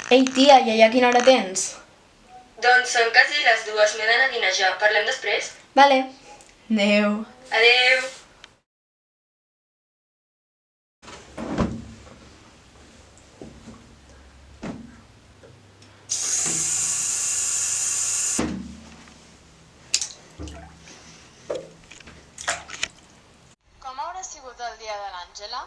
Ei, tia, i allà quina hora tens? Doncs són quasi les 2, m'he d'anar a dinejar. Parlem després? Vale. Adéu. Adeu! Com haurà sigut el dia de l'Àngela?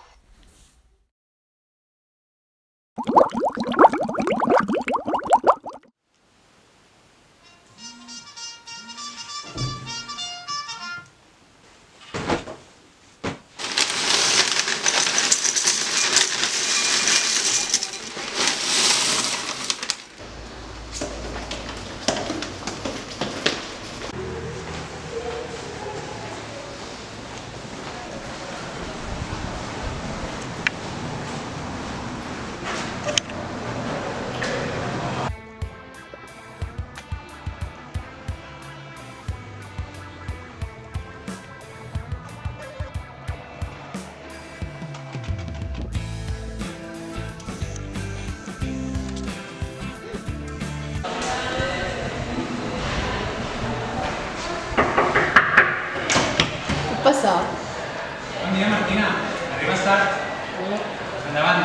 Què et passa? Bon dia, Martina. Arribes tard. Endavant.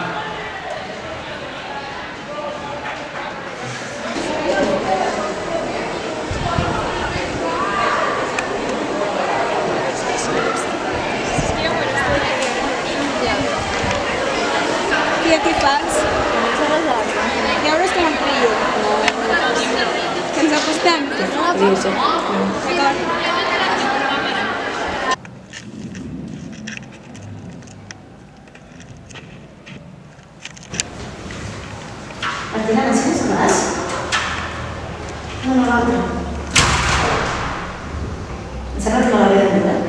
Tia, què fas? Llaures com un trio. Que ens acostem? D'acord. Martina, m'ensenyes el braç? No, l'altre. Em sembla que no l'havia de veure.